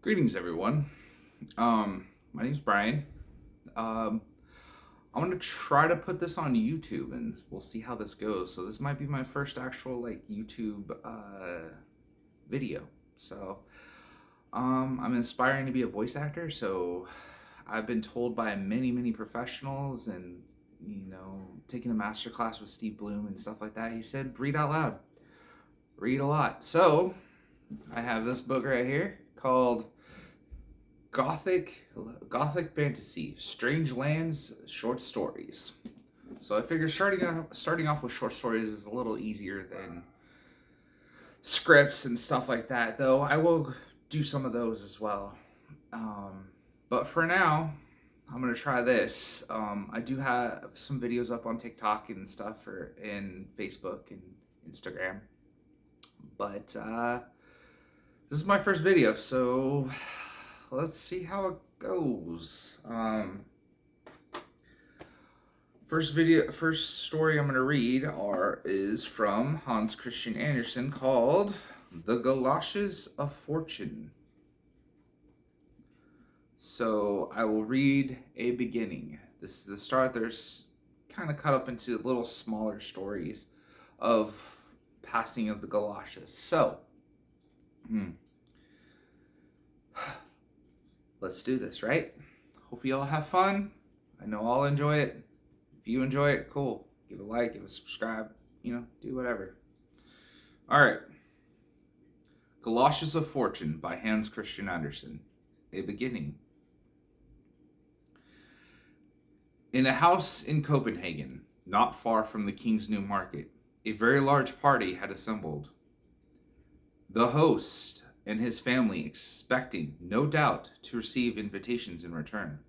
Greetings, everyone. My name's Brian. Um, I'm gonna try to put this on YouTube, and we'll see how this goes. So this might be my first actual YouTube video. So I'm aspiring to be a voice actor. So I've been told by many professionals, and taking a master class with Steve Bloom and stuff like that. He said, read out loud, read a lot. So I have this book right here called Gothic Fantasy, Strange Lands Short Stories. So I figure starting off with short stories is a little easier than scripts and stuff like that, though I will do some of those as well. But for now, I'm gonna try this. I do have some videos up on TikTok and stuff, or in Facebook and Instagram. But this is my first video, so let's see how it goes. First story I'm gonna read is from Hans Christian Andersen, called "The Goloshes of Fortune." So I will read a beginning. This is the start. There's kind of cut up into little smaller stories of passing of the Goloshes. So, let's do this, right? Hope you all have fun. I know I'll enjoy it. If you enjoy it, cool. Give a like, give a subscribe, do whatever. All right. Goloshes of Fortune by Hans Christian Andersen. A beginning. In a house in Copenhagen, not far from the King's New Market, a very large party had assembled. The host and his family expecting, no doubt, to receive invitations in return.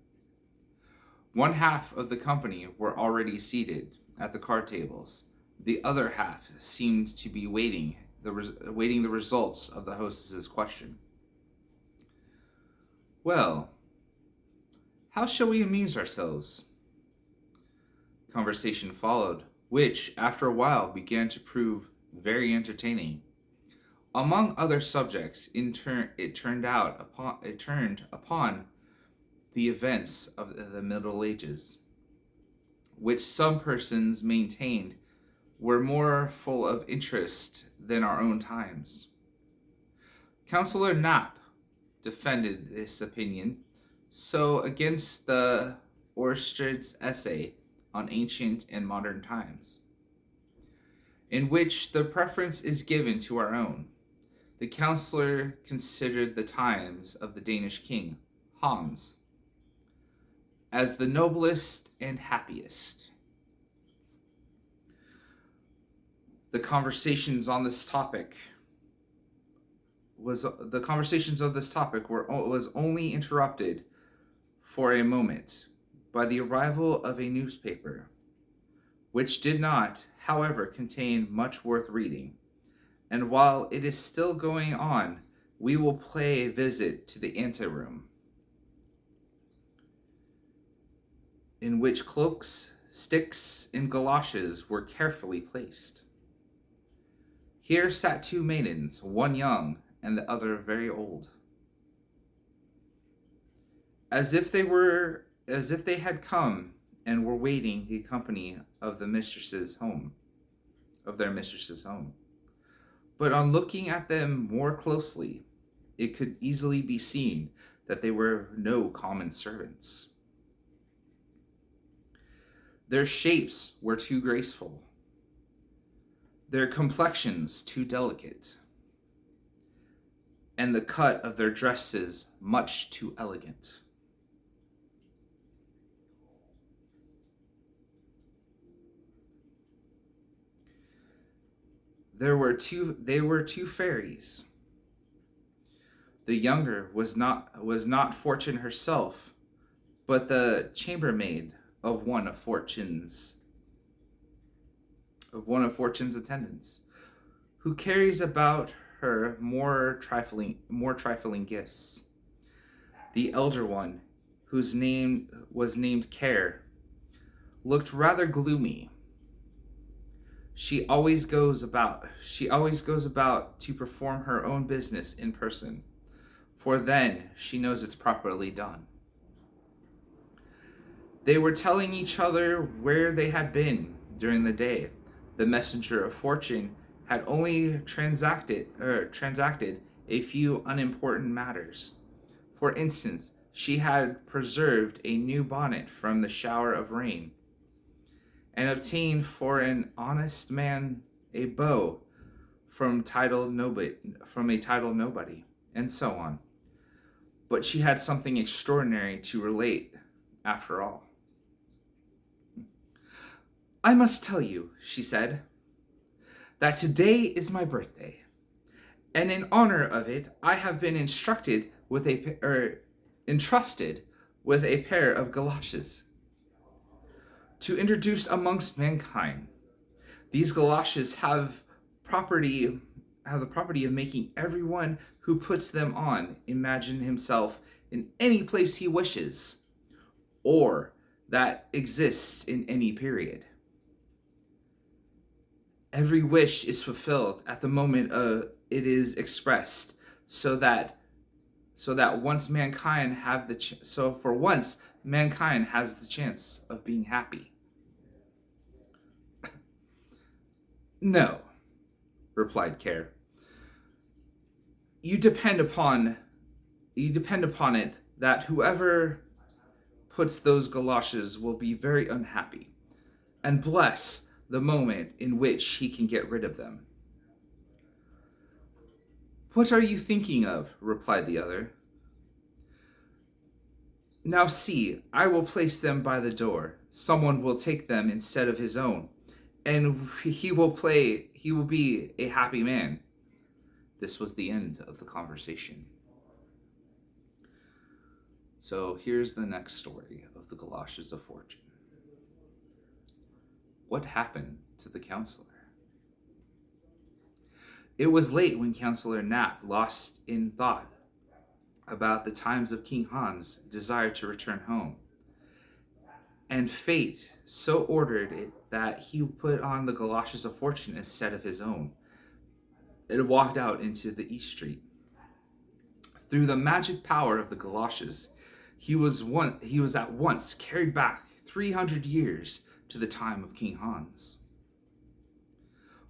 One half of the company were already seated at the card tables. The other half seemed to be waiting the results of the hostess's question. "Well, how shall we amuse ourselves?" Conversation followed, which, after a while, began to prove very entertaining. Among other subjects, it turned upon the events of the Middle Ages, which some persons maintained were more full of interest than our own times. Councillor Knapp defended this opinion, so against the Oersted's essay on ancient and modern times, in which the preference is given to our own. The councillor considered the times of the Danish king, Hans, as the noblest and happiest. The conversations of this topic was only interrupted for a moment by the arrival of a newspaper, which did not, however, contain much worth reading. And while it is still going on, we will pay a visit to the anteroom, in which cloaks, sticks, and goloshes were carefully placed. Here sat two maidens, one young and the other very old, as if they had come and were waiting the company of their mistress's home. But on looking at them more closely, it could easily be seen that they were no common servants. Their shapes were too graceful, their complexions too delicate, and the cut of their dresses much too elegant. They were two fairies. The younger was not Fortune herself, but the chambermaid of one of Fortune's attendants, who carries about her more trifling gifts. The elder one, whose name was named Care, looked rather gloomy. She always goes about to perform her own business in person, for then she knows it's properly done. They were telling each other where they had been during the day. The messenger of fortune had only transacted a few unimportant matters. For instance, she had preserved a new bonnet from the shower of rain, and obtained for an honest man a bow from a titled nobody, and so on. But she had something extraordinary to relate after all. I must tell you, she said, that today is my birthday, and in honor of it, I have been entrusted with a pair of galoshes to introduce amongst mankind. These galoshes have the property of making everyone who puts them on imagine himself in any place he wishes, or that exists in any period. Every wish is fulfilled at the moment it is expressed, so that once mankind have so for once mankind has the chance of being happy. No, replied Care. You depend upon it that whoever puts those galoshes will be very unhappy, and bless the moment in which he can get rid of them. What are you thinking of? Replied the other. Now see, I will place them by the door. Someone will take them instead of his own, and he will be a happy man. This was the end of the conversation. So here's the next story of the Goloshes of Fortune. What happened to the counselor? It was late when Counselor Knapp, lost in thought about the times of King Hans, desired to return home. And fate so ordered it that he put on the Goloshes of Fortune instead of his own, and walked out into the East Street. Through the magic power of the Goloshes, he was at once carried back 300 years to the time of King Hans,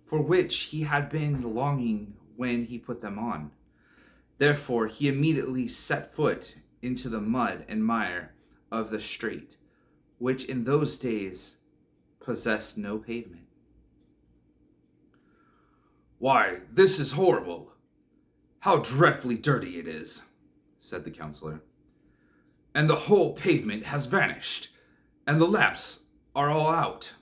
for which he had been longing when he put them on. Therefore, he immediately set foot into the mud and mire of the street, which in those days possessed no pavement. Why, this is horrible! How dreadfully dirty it is, said the counselor. And the whole pavement has vanished, and the lamps are all out.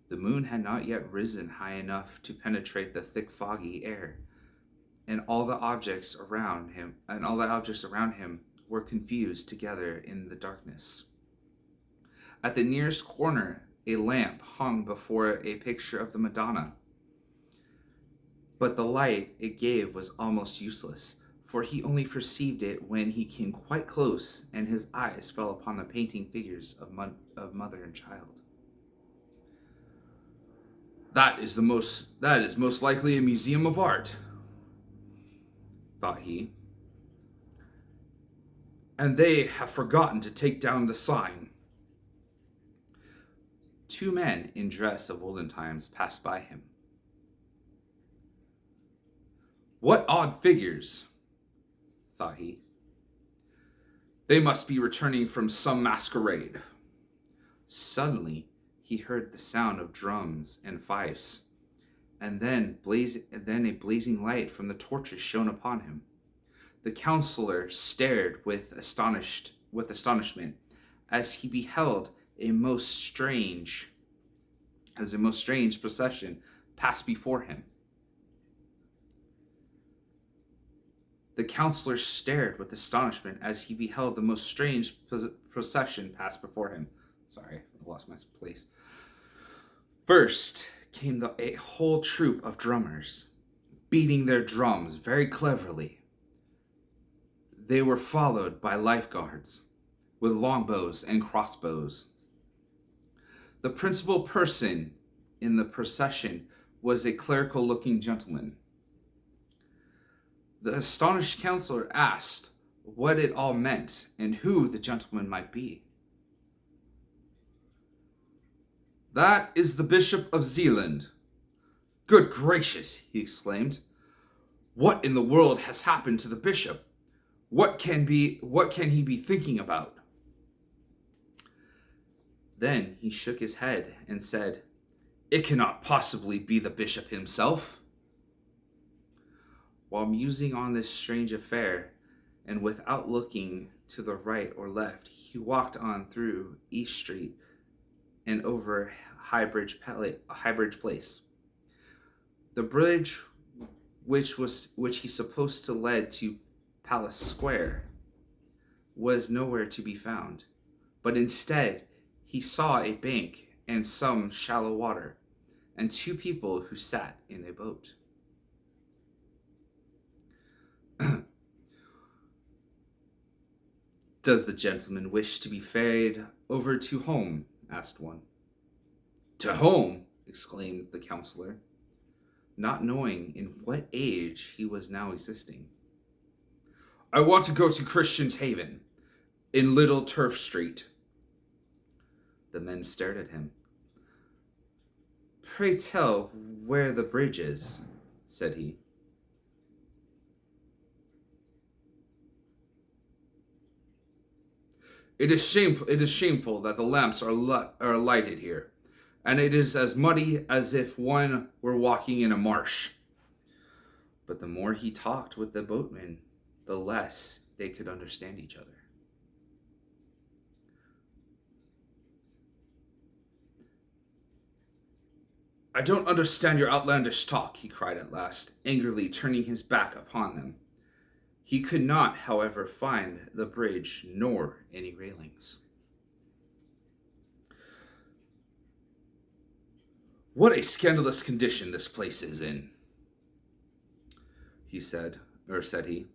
The moon had not yet risen high enough to penetrate the thick foggy air, and all the objects around him were confused together in the darkness. At the nearest corner, a lamp hung before a picture of the Madonna, but the light it gave was almost useless, for he only perceived it when he came quite close, and his eyes fell upon the painting figures of mother and child. That is most likely a museum of art, thought he. And they have forgotten to take down the sign. Two men in dress of olden times passed by him. What odd figures, thought he. They must be returning from some masquerade. Suddenly, he heard the sound of drums and fifes, and then a blazing light from the torches shone upon him. The counselor stared with astonishment as he beheld a most strange procession pass before him. The counselor stared with astonishment as he beheld the most strange procession pass before him. Sorry, I lost my place. First came a whole troop of drummers, beating their drums very cleverly. They were followed by lifeguards with longbows and crossbows. The principal person in the procession was a clerical-looking gentleman. The astonished counselor asked what it all meant and who the gentleman might be. "That is the Bishop of Zealand." "Good gracious," he exclaimed. "What in the world has happened to the bishop? What can he be thinking about?" Then he shook his head and said, "It cannot possibly be the bishop himself." While musing on this strange affair, and without looking to the right or left, he walked on through East Street and over Highbridge Place. The bridge which he supposed to lead to Palace Square was nowhere to be found, but instead he saw a bank and some shallow water, and two people who sat in a boat. "Does the gentleman wish to be ferried over to home?" asked one. "To home?" exclaimed the counselor, not knowing in what age he was now existing. "I want to go to Christian's Haven, in Little Turf Street." The men stared at him. "Pray tell where the bridge is," said he. It is shameful that the lamps are lighted here, and it is as muddy as if one were walking in a marsh." But the more he talked with the boatmen, the less they could understand each other. "I don't understand your outlandish talk," he cried at last, angrily turning his back upon them. He could not, however, find the bridge nor any railings. "What a scandalous condition this place is in," said he.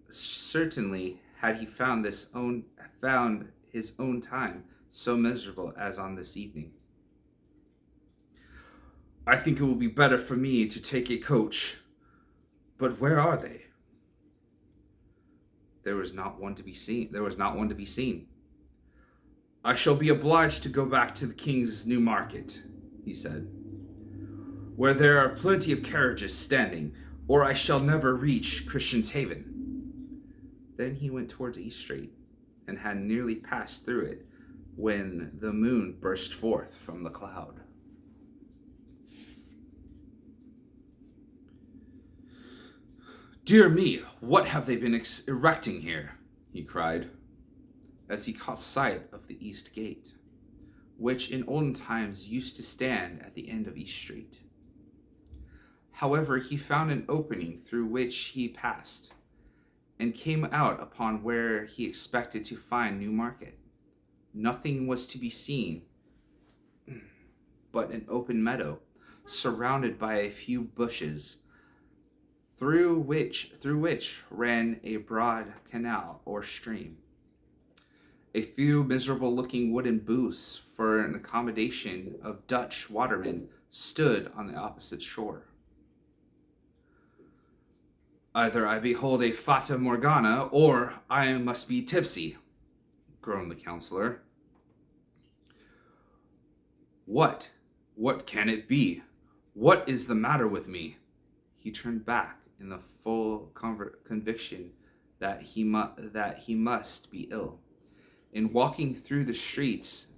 Certainly had he found his own time so miserable as on this evening. "I think it will be better for me to take a coach. But where are they?" There was not one to be seen. "I shall be obliged to go back to the King's New Market," he said, "where there are plenty of carriages standing, or I shall never reach Christian's Haven." Then he went towards East Street, and had nearly passed through it when the moon burst forth from the cloud. "Dear me, what have they been erecting here?" he cried, as he caught sight of the East Gate, which in olden times used to stand at the end of East Street. However, he found an opening through which he passed, and came out upon where he expected to find Newmarket. Nothing was to be seen but an open meadow, surrounded by a few bushes, through which ran a broad canal or stream. A few miserable-looking wooden booths for an accommodation of Dutch watermen stood on the opposite shore. "Either I behold a fata morgana, or I must be tipsy," groaned the counselor. What can it be? What is the matter with me?" He turned back in the full conviction that he must be ill. In walking through the street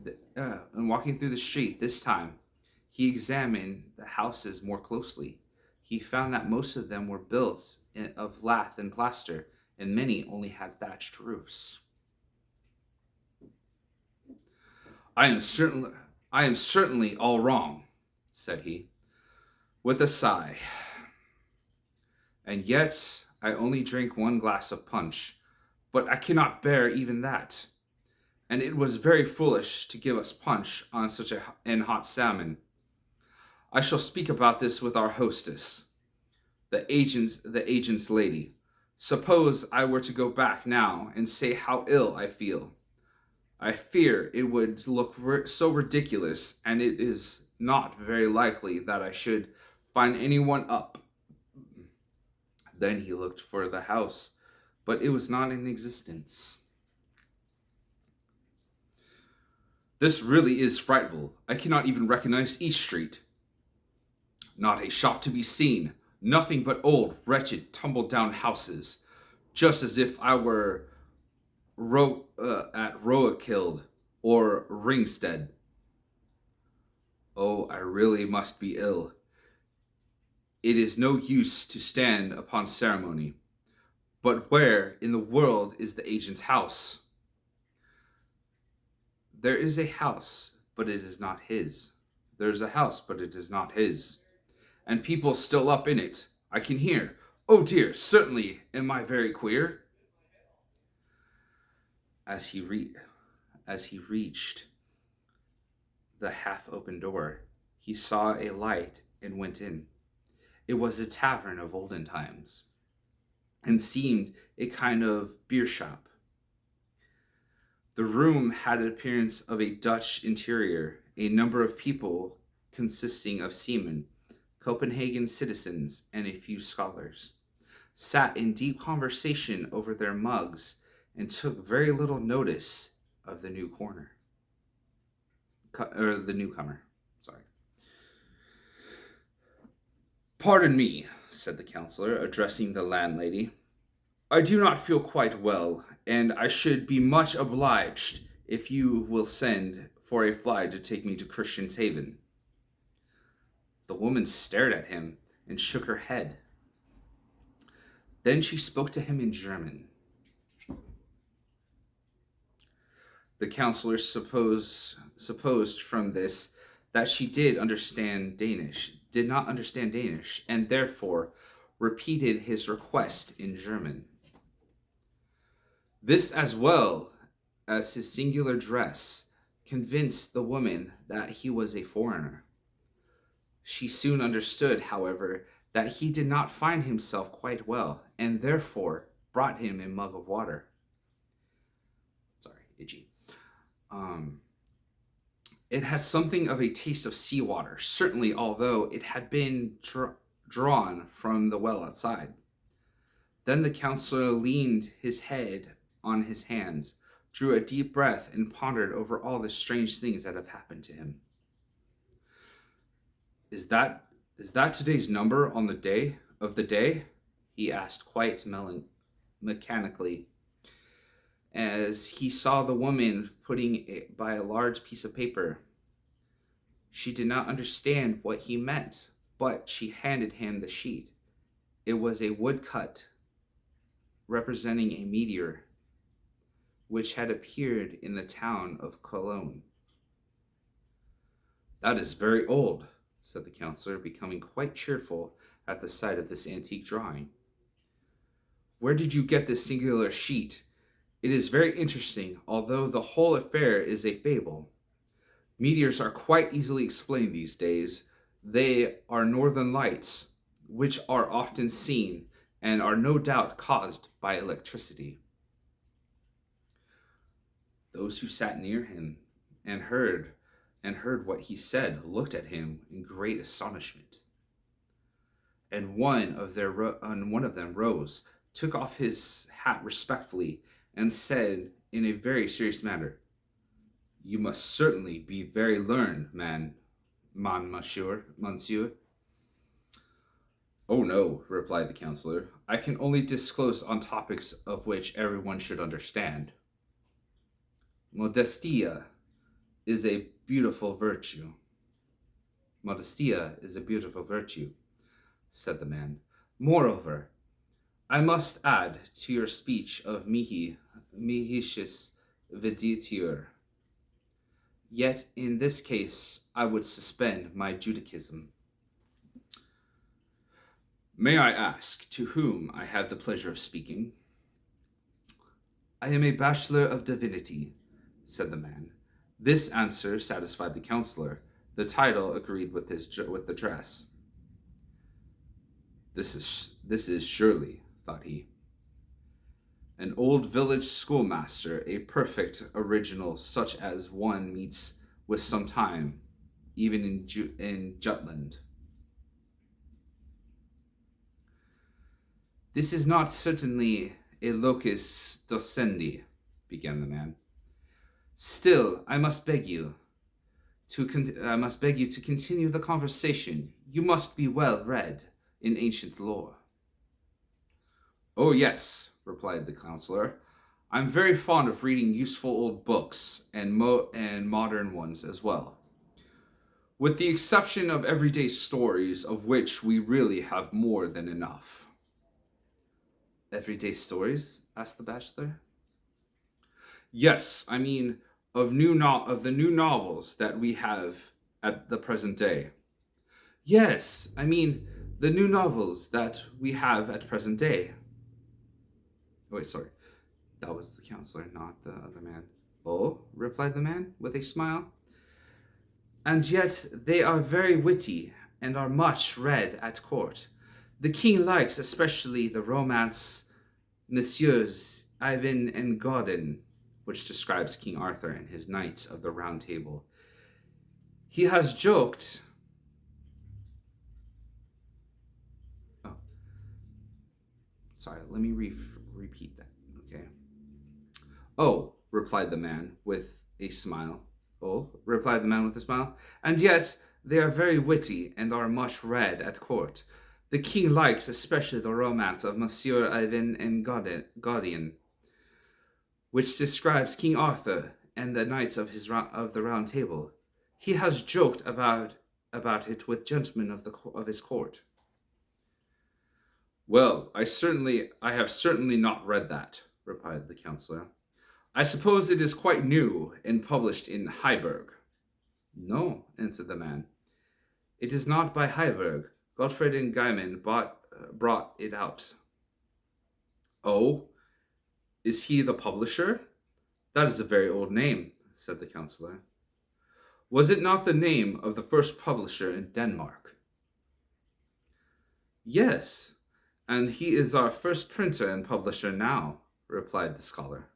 this time, he examined the houses more closely. He found that most of them were built of lath and plaster, and many only had thatched roofs. I am certainly all wrong," said he, with a sigh. "And yet I only drank one glass of punch, but I cannot bear even that. And it was very foolish to give us punch on such an hot salmon. I shall speak about this with our hostess, the agent's lady. Suppose I were to go back now and say how ill I feel. I fear it would look so ridiculous, and it is not very likely that I should find anyone up Then he looked for the house, but it was not in existence. This really is frightful. I cannot even recognize East Street. Not a shop to be seen. Nothing but old, wretched, tumbled down houses. Just as if I were at Roakild or Ringstead. Oh, I really must be ill. It is no use to stand upon ceremony. But where in the world is the agent's house? There is a house, but it is not his. There is a house, but it is not his. And people still up in it. I can hear. Oh dear, certainly am I very queer. As he reached the half-open door, he saw a light and went in. It was a tavern of olden times, and seemed a kind of beer shop. The room had an appearance of a Dutch interior. A number of people, consisting of seamen, Copenhagen citizens, and a few scholars, sat in deep conversation over their mugs and took very little notice of the newcomer. Sorry. Pardon me, said the counselor, addressing the landlady. I do not feel quite well, and I should be much obliged if you will send for a fly to take me to Christian's Haven. The woman stared at him and shook her head. Then she spoke to him in German. The counselor supposed from this that she did not understand Danish, and therefore repeated his request in German. This, as well as his singular dress, convinced the woman that he was a foreigner. She soon understood, however, that he did not find himself quite well, and therefore brought him a mug of water. Sorry, itchy. It had something of a taste of seawater, certainly, although it had been drawn from the well outside. Then the counselor leaned his head on his hands, drew a deep breath, and pondered over all the strange things that have happened to him. Is that today's number on the day of the day? He asked quite mechanically, as he saw the woman putting it by a large piece of paper. She did not understand what he meant, but she handed him the sheet. It was a woodcut representing a meteor which had appeared in the town of Cologne. That is very old, said the counselor, becoming quite cheerful at the sight of this antique drawing. Where did you get this singular sheet? It is very interesting, although the whole affair is a fable. Meteors are quite easily explained these days. They are northern lights, which are often seen and are no doubt caused by electricity. Those who sat near him and heard what he said looked at him in great astonishment. And one of them rose, took off his hat respectfully, and said in a very serious manner, "You must certainly be very learned, monsieur. Oh no, replied the counselor. I can only discourse on topics of which everyone should understand. Modestia is a beautiful virtue, said the man. Moreover, I must add to your speech of mihicis viditior. Yet in this case I would suspend my judicism. May I ask to whom I have the pleasure of speaking? I am a bachelor of divinity, said the man. This answer satisfied the counselor. The title agreed with the dress. This is surely, thought he, an old village schoolmaster, a perfect original, such as one meets with some time, even in Jutland. This is not certainly a locus docendi, began the man. Still, I must beg you to continue the conversation. You must be well read in ancient lore. Oh, yes, replied the counselor. I'm very fond of reading useful old books and modern ones as well. With the exception of everyday stories, of which we really have more than enough. Everyday stories? Asked the bachelor. Yes, I mean of the new novels that we have at the present day. Yes, I mean the new novels that we have at present day. Oh, wait, sorry. That was the counselor, not the other man. Oh, replied the man with a smile. And yet they are very witty and are much read at court. The king likes especially the romance Messieurs Ivan and Gaudin, which describes King Arthur and his knights of the Round Table. He has joked. Oh, sorry, let me repeat that. Okay. Oh, replied the man with a smile. Oh, replied the man with a smile. And yet they are very witty and are much read at court. The king likes especially the romance of Monsieur Ivan and Gaudin, which describes King Arthur and the knights of the Round Table. He has joked about it with gentlemen of his court. Well, I have certainly not read that, replied the counselor. I suppose it is quite new and published in Heiberg. No, answered the man. It is not by Heiberg. Godfred and Guyman brought it out. Oh, is he the publisher? That is a very old name, said the counselor. Was it not the name of the first publisher in Denmark? Yes, and he is our first printer and publisher now, replied the scholar.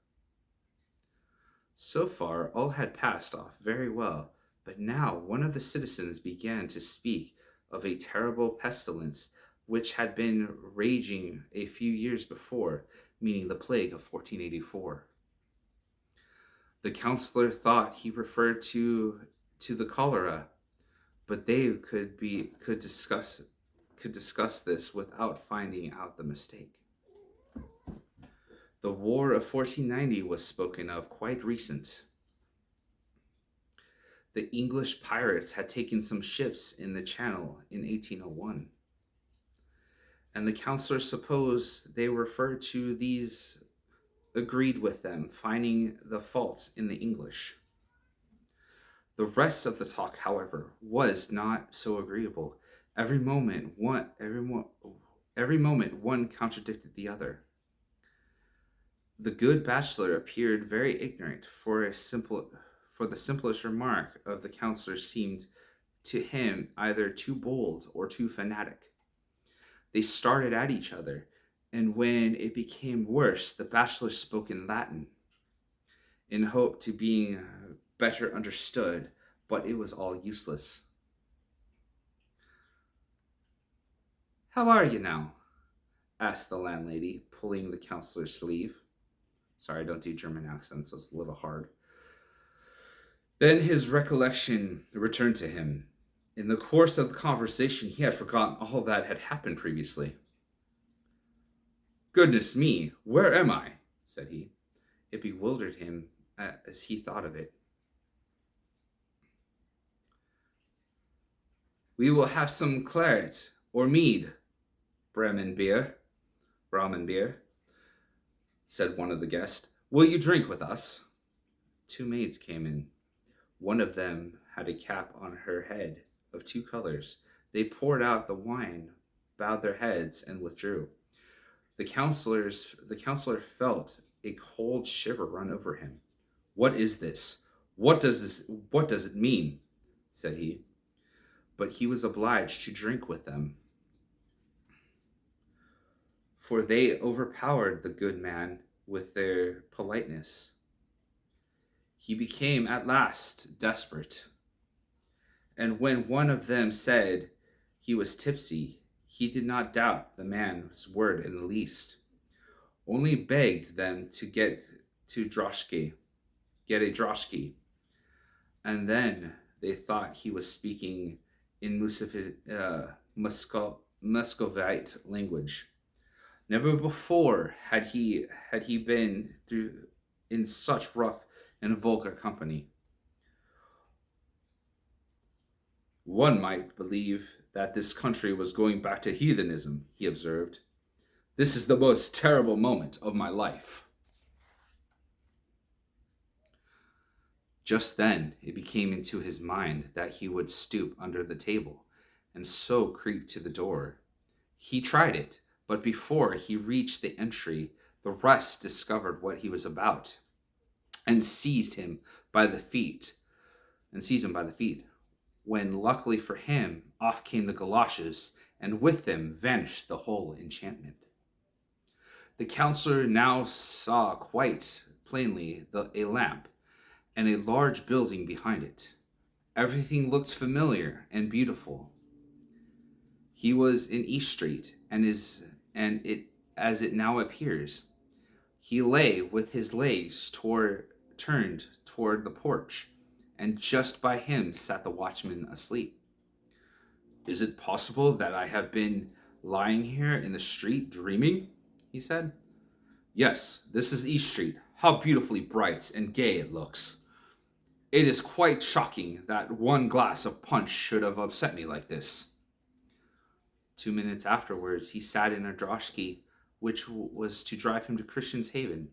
So far, all had passed off very well, but now one of the citizens began to speak of a terrible pestilence which had been raging a few years before, meaning the plague of 1484. The counselor thought he referred to the cholera, but they could discuss this without finding out the mistake. The War of 1490 was spoken of quite recent. The English pirates had taken some ships in the Channel in 1801, and the counselor supposed they referred to these, agreed with them, finding the faults in the English. The rest of the talk, however, was not so agreeable. Every moment one contradicted the other. The good bachelor appeared very ignorant, for the simplest remark of the counselor seemed to him either too bold or too fanatic. They started at each other, and when it became worse, the bachelor spoke in Latin, in hope to being better understood, but it was all useless. How are you now? Asked the landlady, pulling the counselor's sleeve. Sorry, I don't do German accents, so it's a little hard. Then his recollection returned to him. In the course of the conversation, he had forgotten all that had happened previously. Goodness me, where am I? Said he. It bewildered him as he thought of it. We will have some claret or mead, Brahmin beer, said one of the guests. Will you drink with us? Two maids came in. One of them had a cap on her head of two colors. They poured out the wine, bowed their heads, and withdrew. The counselor felt a cold shiver run over him. What is this? What does it mean? Said he. But he was obliged to drink with them, for they overpowered the good man with their politeness. He became at last desperate, and when one of them said he was tipsy, He did not doubt the man's word in the least, only begged them to get a droshky, and then they thought he was speaking in Muscovite language. Never before had he been through in such rough and vulgar company. One might believe that this country was going back to heathenism, he observed. This is the most terrible moment of my life. Just then it became into his mind that he would stoop under the table and so creep to the door. He tried it, but before he reached the entry, the rest discovered what he was about and seized him by the feet, when luckily for him, off came the galoshes, and with them vanished the whole enchantment. The counselor now saw quite plainly a lamp and a large building behind it. Everything looked familiar and beautiful. He was in East Street, and it as it now appears. He lay with his legs turned toward the porch, and just by him sat the watchman asleep. Is it possible that I have been lying here in the street dreaming? He said. Yes, this is East Street. How beautifully bright and gay it looks. It is quite shocking that one glass of punch should have upset me like this. 2 minutes afterwards, he sat in a droshky, which was to drive him to Christian's Haven.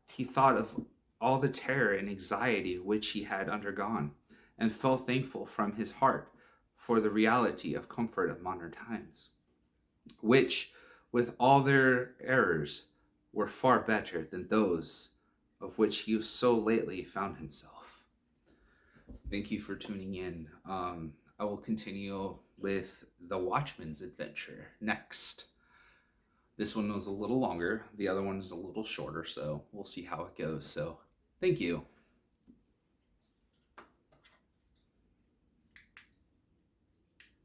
He thought of all the terror and anxiety which he had undergone, and felt thankful from his heart for the reality of comfort of modern times, which, with all their errors, were far better than those of which he so lately found himself. Thank you for tuning in. I will continue with the Watchman's adventure next. This one was a little longer. The other one is a little shorter, so we'll see how it goes. So, thank you.